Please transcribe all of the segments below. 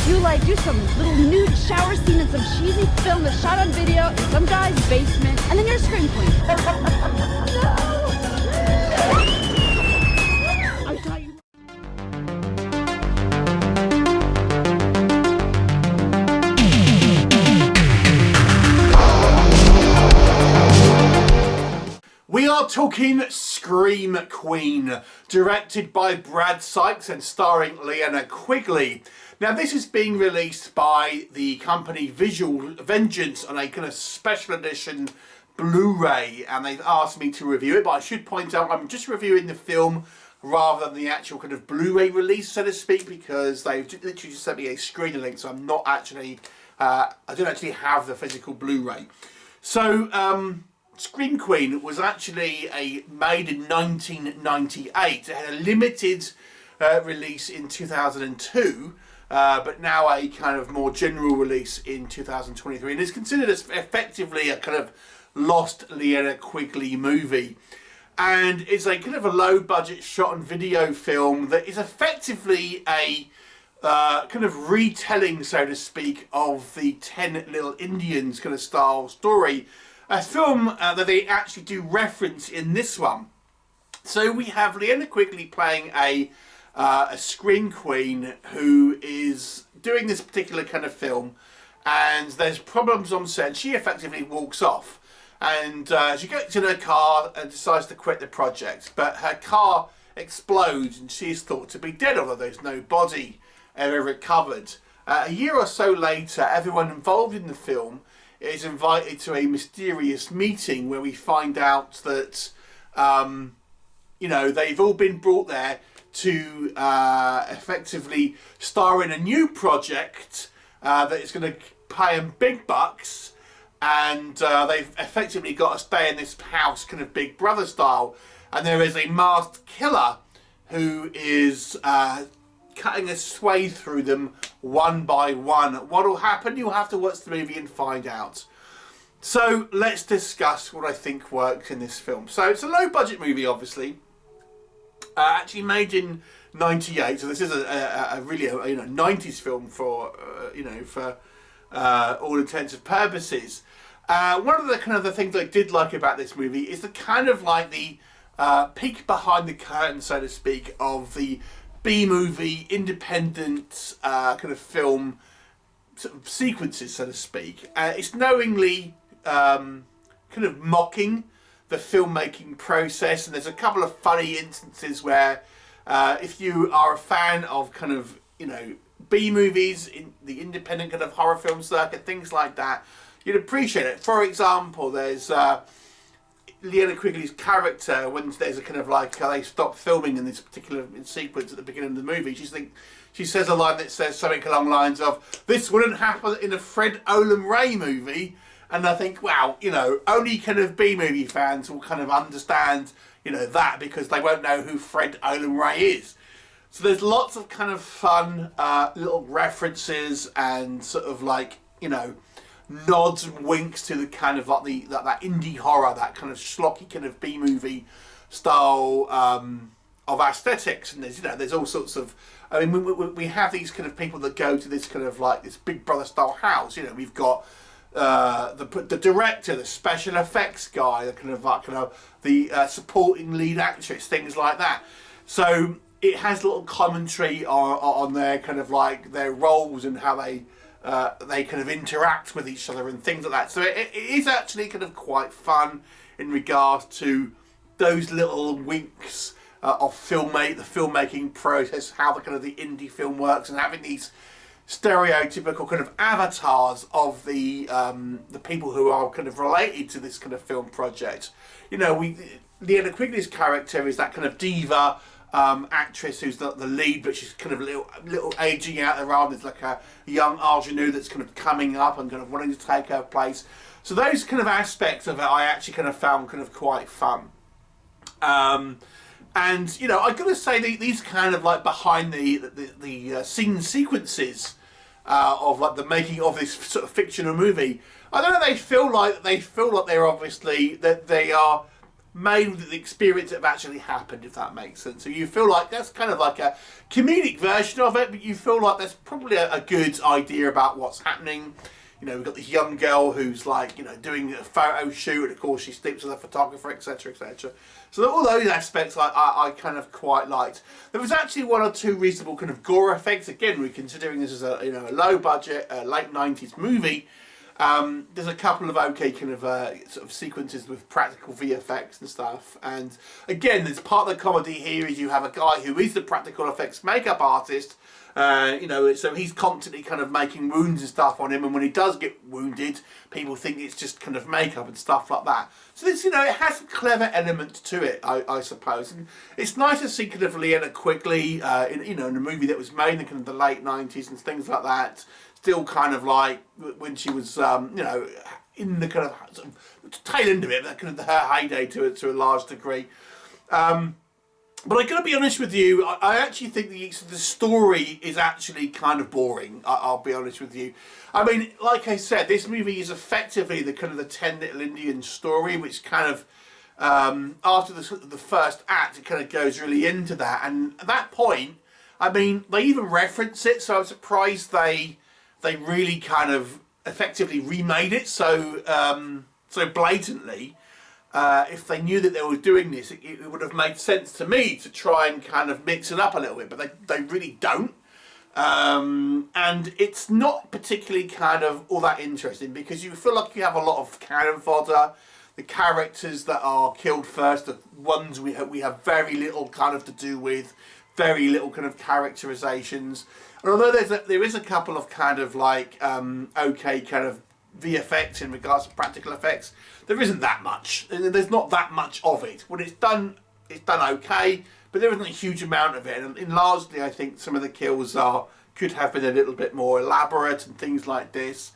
You like do some little nude shower scene in some cheesy film that's shot on video in some guy's basement, and then you're a scream queen. No! I thought you. We are talking Scream Queen, directed by Brad Sykes and starring Linnea Quigley. Now this is being released by the company Visual Vengeance on a kind of special edition Blu-ray, and they've asked me to review it, but I should point out I'm just reviewing the film rather than the actual kind of Blu-ray release, so to speak, because they've literally just sent me a screener link, so I'm not actually, I don't actually have the physical Blu-ray. So, Scream Queen was actually made in 1998. It had a limited release in 2002, but now a kind of more general release in 2023. And it's considered as effectively a kind of lost Linnea Quigley movie. And it's a kind of a low-budget shot-and-video film that is effectively a kind of retelling, so to speak, of the 10 Little Indians kind of style story. A film that they actually do reference in this one. So we have Linnea Quigley playing a scream queen who is doing this particular kind of film, and there's problems on set. She effectively walks off, and she gets in her car and decides to quit the project, but her car explodes and she is thought to be dead, although there's no body ever recovered. A year or so later, everyone involved in the film is invited to a mysterious meeting where we find out that, you know, they've all been brought there to effectively star in a new project that is going to pay them big bucks, and they've effectively got to stay in this house kind of Big Brother style, and there is a masked killer who is cutting a swathe through them one by one. What will happen? You'll have to watch the movie and find out. So let's discuss what I think works in this film. So it's a low budget movie, obviously, actually made in '98. So this is a really 90s film for for all intents and purposes. One of the kind of the things I did like about this movie is the kind of like the peek behind the curtain, so to speak, of the B-movie, independent kind of film sort of sequences, so to speak. It's knowingly kind of mocking the filmmaking process, and there's a couple of funny instances where if you are a fan of kind of, B-movies, in the independent kind of horror film circuit, things like that, you'd appreciate it. For example, there's Linnea Quigley's character, when there's a kind of like they stop filming in this particular sequence at the beginning of the movie, she says a line that says something along the lines of, "This wouldn't happen in a Fred Olen Ray movie," and I think, wow, only kind of B-movie fans will kind of understand, that, because they won't know who Fred Olen Ray is. So there's lots of kind of fun little references and sort of like, nods and winks to the kind of like that indie horror, that kind of schlocky kind of B-movie style of aesthetics. And there's all sorts of, I mean, we have these kind of people that go to this kind of like this Big Brother style house. We've got the director, the special effects guy, the supporting lead actress, things like that. So it has little commentary on their kind of like their roles and how they kind of interact with each other and things like that. So it is actually kind of quite fun in regards to those little winks of the filmmaking process, how the kind of the indie film works, and having these stereotypical kind of avatars of the people who are kind of related to this kind of film project. Linnea Quigley's character is that kind of diva actress who's the lead, but she's kind of a little aging out around. There's like a young ingenue that's kind of coming up and kind of wanting to take her place. So those kind of aspects of it I actually kind of found kind of quite fun. And I've got to say these kind of like behind the scene sequences of like the making of this sort of fictional movie, I don't know, they feel like they're obviously that they are made with the experience that have actually happened, if that makes sense. So you feel like that's kind of like a comedic version of it, but you feel like there's probably a good idea about what's happening. You know, we've got this young girl who's like, you know, doing a photo shoot, and of course she sleeps with a photographer, etc., etc. So all those aspects I kind of quite liked. There was actually one or two reasonable kind of gore effects. Again, we're considering this as a, you know, a low budget, late 90s movie. There's a couple of okay kind of sort of sequences with practical VFX and stuff. And again, there's part of the comedy here is you have a guy who is the practical effects makeup artist. You know, so he's constantly kind of making wounds and stuff on him, and when he does get wounded, people think it's just kind of makeup and stuff like that. So this, you know, it has a clever element to it, I suppose. And it's nice to see kind of Linnea Quigley, you know, in a movie that was made in kind of the late 90s and things like that. Still kind of like when she was, you know, in the kind of, sort of tail end of it, that kind of her heyday to a large degree. But I gotta be honest with you, I actually think the story is actually kind of boring. I'll be honest with you. I mean, like I said, this movie is effectively the kind of the 10 Little Indians story, which kind of after the first act, it kind of goes really into that. And at that point, I mean, they even reference it, so I'm surprised they really kind of effectively remade it so so blatantly. If they knew that they were doing this, it would have made sense to me to try and kind of mix it up a little bit, but they really don't. And it's not particularly kind of all that interesting because you feel like you have a lot of cannon fodder. The characters that are killed first, the ones we have very little kind of to do with, very little kind of characterizations. And although there is a couple of kind of like okay kind of VFX in regards to practical effects, there isn't that much. There's not that much of it. When it's done okay, but there isn't a huge amount of it. And largely, I think some of the kills could have been a little bit more elaborate and things like this.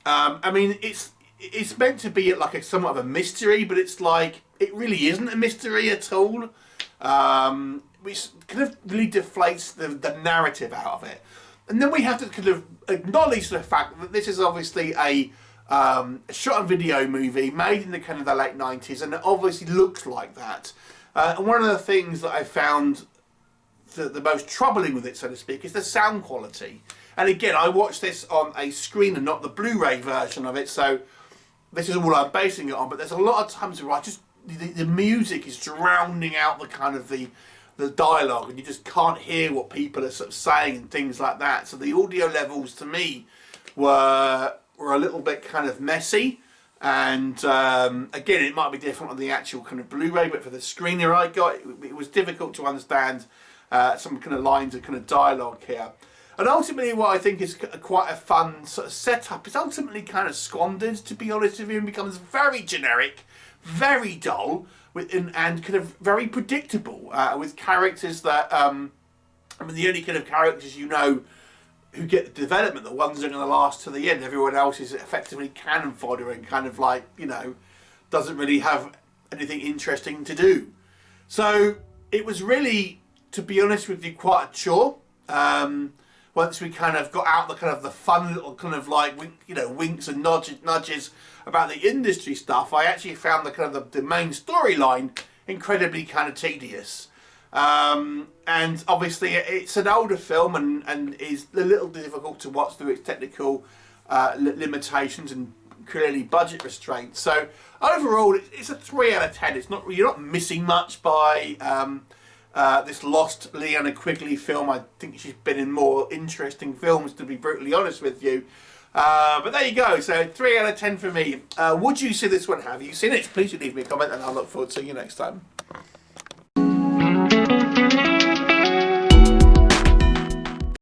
I mean, it's meant to be like somewhat of a mystery, but it's like it really isn't a mystery at all. Which kind of really deflates the narrative out of it. And then we have to kind of acknowledge the fact that this is obviously a shot and video movie made in the kind of the late 90s, and it obviously looks like that. And one of the things that I found the most troubling with it, so to speak, is the sound quality. And again, I watched this on a screen and not the Blu-ray version of it, so this is all I'm basing it on. But there's a lot of times where the music is drowning out the kind of the dialogue, and you just can't hear what people are sort of saying and things like that. So the audio levels to me were a little bit kind of messy, and again, it might be different on the actual kind of Blu-ray, but for the screener I got, it was difficult to understand some kind of lines of kind of dialogue here. And ultimately, what I think is quite a fun sort of setup is ultimately kind of squandered, to be honest with you, and becomes very generic, very dull, and kind of very predictable, with characters that, I mean, the only kind of characters you know who get the development, the ones that are going to last to the end. Everyone else is effectively cannon fodder and kind of like, you know, doesn't really have anything interesting to do. So it was really, to be honest with you, quite a chore. Once we kind of got out the kind of the fun little kind of like, you know, winks and nudges about the industry stuff, I actually found the kind of the main storyline incredibly kind of tedious. And obviously it's an older film and is a little difficult to watch through its technical limitations and clearly budget restraints. So overall, it's a 3 out of 10. It's not, you're not missing much by this lost Linnea Quigley film. I think she's been in more interesting films, to be brutally honest with you. But there you go. So 3 out of 10 for me. Would you see this one? Have you seen it? Please leave me a comment, and I'll look forward to seeing you next time.